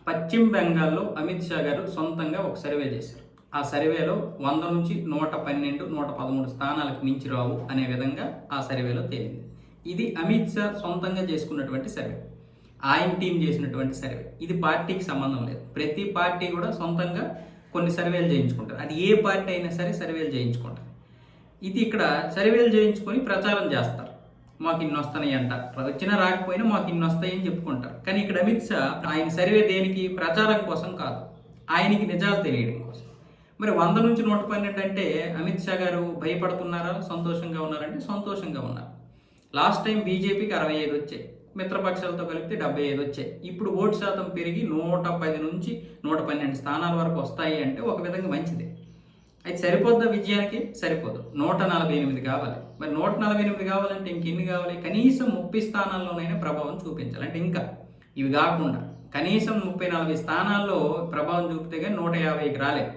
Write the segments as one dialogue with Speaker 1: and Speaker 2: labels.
Speaker 1: పశ్చిమ బెంగాల్లో అమిత్ షా గారు సొంతంగా ఒక సర్వే చేశారు. ఆ సర్వేలో 100 నుంచి 112, 113 స్థానాలకు మించి రావు అనే విధంగా ఆ సర్వేలో తేలింది. ఇది అమిత్ షా సొంతంగా చేసుకున్నటువంటి సర్వే, ఆయన టీం చేసినటువంటి సర్వే. ఇది పార్టీకి సంబంధం లేదు. ప్రతి పార్టీ కూడా సొంతంగా కొన్ని సర్వేలు చేయించుకుంటారు. అది ఏ పార్టీ అయినా సరే సర్వేలు చేయించుకుంటారు. ఇది ఇక్కడ సర్వేలు చేయించుకొని ప్రచారం చేస్తారు. మాకు ఇన్ని వస్తాయి అంట, వచ్చినా రాకపోయినా మాకు ఇన్ని వస్తాయని చెప్పుకుంటారు. కానీ ఇక్కడ అమిత్ షా ఆయన సర్వే దేనికి? ప్రచారం కోసం కాదు, ఆయనకి నిజాలు తెలియడం కోసం. మరి 100 నుంచి 112 అంటే అమిత్ షా గారు భయపడుతున్నారా, సంతోషంగా ఉన్నారంటే సంతోషంగా ఉన్నారు. లాస్ట్ టైం బీజేపీకి 65 వచ్చాయి, మిత్రపక్షాలతో కలిపితే 75 వచ్చాయి. ఇప్పుడు ఓటు శాతం పెరిగి 110 నుంచి 112 స్థానాల వరకు వస్తాయి అంటే ఒక విధంగా మంచిదే. అయితే సరిపోద్దా విజయానికి? సరిపోదు. 148 కావాలి. మరి 148 కావాలంటే ఇంకెన్ని కావాలి? కనీసం 30 స్థానాల్లోనైనా ప్రభావం చూపించాలి. అంటే ఇంకా ఇవి కాకుండా కనీసం 30-40 స్థానాల్లో ప్రభావం చూపితే కానీ 150కి రాలేదు.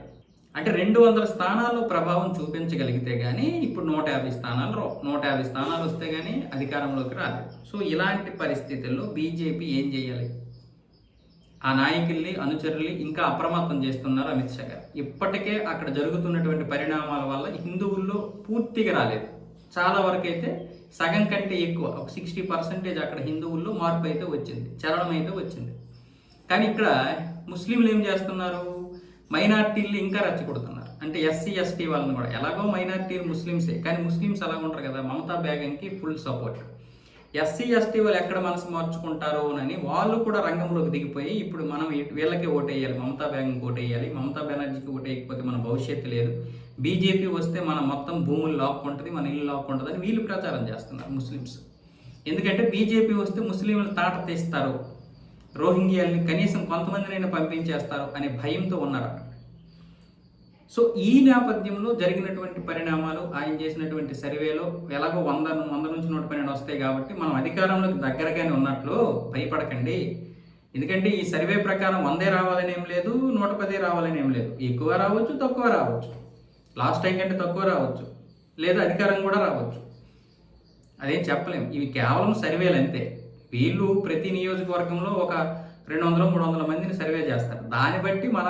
Speaker 1: అంటే 200 స్థానాల్లో ప్రభావం చూపించగలిగితే కానీ ఇప్పుడు 150 స్థానాలు రావు. 150 స్థానాలు వస్తే కానీ అధికారంలోకి రాలేదు. సో ఇలాంటి పరిస్థితుల్లో బీజేపీ ఏం చేయాలి? ఆ నాయకుల్ని, అనుచరుల్ని ఇంకా అప్రమత్తం చేస్తున్నారు అమిత్ షా గారు. ఇప్పటికే అక్కడ జరుగుతున్నటువంటి పరిణామాల వల్ల హిందువుల్లో పూర్తిగా రాలేదు. చాలా వరకు అయితే సగం కంటే ఎక్కువ, ఒక 60% అక్కడ హిందువుల్లో మార్పు అయితే వచ్చింది, చలనం అయితే వచ్చింది. కానీ ఇక్కడ ముస్లింలు ఏం చేస్తున్నారు? మైనార్టీలు ఇంకా రెచ్చగొడుతున్నారు. అంటే ఎస్సీ ఎస్టీ వాళ్ళని కూడా, ఎలాగో మైనార్టీలు ముస్లిమ్సే, కానీ ముస్లిమ్స్ అలా ఉంటారు కదా, మమతా బేగంకి ఫుల్ సపోర్ట్. ఎస్సీ ఎస్టీ వాళ్ళు ఎక్కడ మనసు మార్చుకుంటారో అని వాళ్ళు కూడా రంగంలోకి దిగిపోయి ఇప్పుడు మనం వీళ్ళకే ఓటేయాలి, మమతా బేగంకి ఓటేయాలి, మమతా బెనర్జీకి ఓటేయకపోతే మన భవిష్యత్తు లేదు, బీజేపీ వస్తే మన మొత్తం భూములు లాక్కుంటుంది, మన ఇల్లు లాక్కుంటుంది అని వీళ్ళు ప్రచారం చేస్తున్నారు ముస్లిమ్స్. ఎందుకంటే బీజేపీ వస్తే ముస్లింలు తాట తీస్తారు, రోహింగ్యాల్ని కనీసం కొంతమందినైనా పంపించేస్తారు అనే భయంతో ఉన్నారు. సో ఈ నేపథ్యంలో జరిగినటువంటి పరిణామాలు, ఆయన చేసినటువంటి సర్వేలో ఎలాగో 100 నుంచి 112 వస్తాయి కాబట్టి మనం అధికారంలోకి దగ్గరగానే ఉన్నట్లు భయపడకండి. ఎందుకంటే ఈ సర్వే ప్రకారం 100 రావాలని ఏం లేదు, 110 రావాలని ఏం లేదు. ఎక్కువ రావచ్చు, తక్కువ రావచ్చు, లాస్ట్ టైం కంటే తక్కువ రావచ్చు, లేదా అధికారం కూడా రావచ్చు. అదేం చెప్పలేం. ఇవి కేవలం సర్వేలు అంతే. వీళ్ళు ప్రతి నియోజకవర్గంలో ఒక 200-300 మందిని సర్వే చేస్తారు. దాన్ని బట్టి మన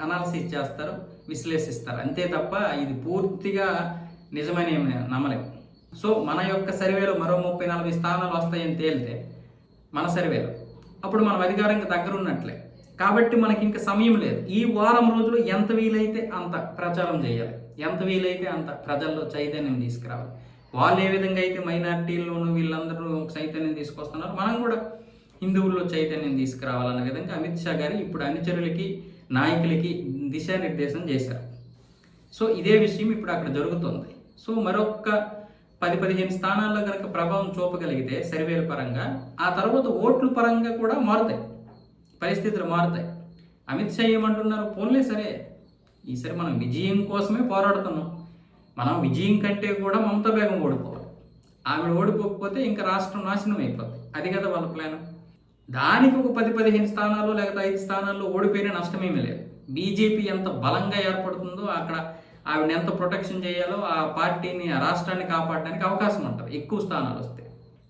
Speaker 1: అనాలిసిస్ చేస్తారు, విశ్లేషిస్తారు, అంతే తప్ప ఇది పూర్తిగా నిజమని ఏమి నమ్మలేము. సో మన యొక్క సర్వేలో మరో 30-40 స్థానాలు వస్తాయని తేలితే మన సర్వేలో, అప్పుడు మనం అధికారంగా దగ్గర ఉన్నట్లే. కాబట్టి మనకి ఇంకా సమయం లేదు. ఈ వారం రోజులు ఎంత వీలైతే అంత ప్రచారం చేయాలి, ఎంత వీలైతే అంత ప్రజల్లో చైతన్యం తీసుకురావాలి. వాళ్ళు ఏ విధంగా అయితే మైనార్టీల్లోనూ వీళ్ళందరూ చైతన్యం తీసుకొస్తున్నారు, మనం కూడా హిందువుల్లో చైతన్యం తీసుకురావాలన్న విధంగా అమిత్ షా గారు ఇప్పుడు అనుచరులకి, నాయకులకి దిశానిర్దేశం చేశారు. సో ఇదే విషయం ఇప్పుడు అక్కడ జరుగుతుంది. సో మరొక 10-15 స్థానాల్లో కనుక ప్రభావం చూపగలిగితే సర్వేల పరంగా, ఆ తర్వాత ఓట్ల పరంగా కూడా మారుతాయి, పరిస్థితులు మారుతాయి. అమిత్ షా ఏమంటున్నారు? పోన్లే సరే, ఈసారి మనం విజయం కోసమే పోరాడుతున్నాం, మనం విజయం కంటే కూడా మమతా బేగం ఓడిపోవాలి, ఆవిడ ఓడిపోకపోతే ఇంకా రాష్ట్రం నాశనం అయిపోతుంది. అది కదా వాళ్ళ ప్లాన్. దానికి ఒక 10-15 స్థానాల్లో లేకపోతే 5 స్థానాల్లో ఓడిపోయినా నష్టమేమీ లేదు. బీజేపీ ఎంత బలంగా ఏర్పడుతుందో అక్కడ ఆవిడని ఎంత ప్రొటెక్షన్ చేయాలో, ఆ పార్టీని, ఆ రాష్ట్రాన్ని కాపాడడానికి అవకాశం ఉంటుంది ఎక్కువ స్థానాలు వస్తే.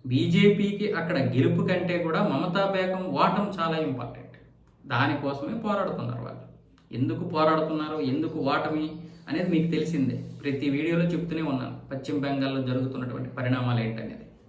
Speaker 1: బీజేపీకి అక్కడ గెలుపు కంటే కూడా మమతా బేగం ఓటం చాలా ఇంపార్టెంట్. దానికోసమే పోరాడుతున్నారు వాళ్ళు. ఎందుకు పోరాడుతున్నారు, ఎందుకు ఓటమి అనేది మీకు తెలిసిందే. ప్రతి వీడియోలో చెప్తూనే ఉన్నాను పశ్చిమ బెంగాల్లో జరుగుతున్నటువంటి పరిణామాలు ఏంటనేది.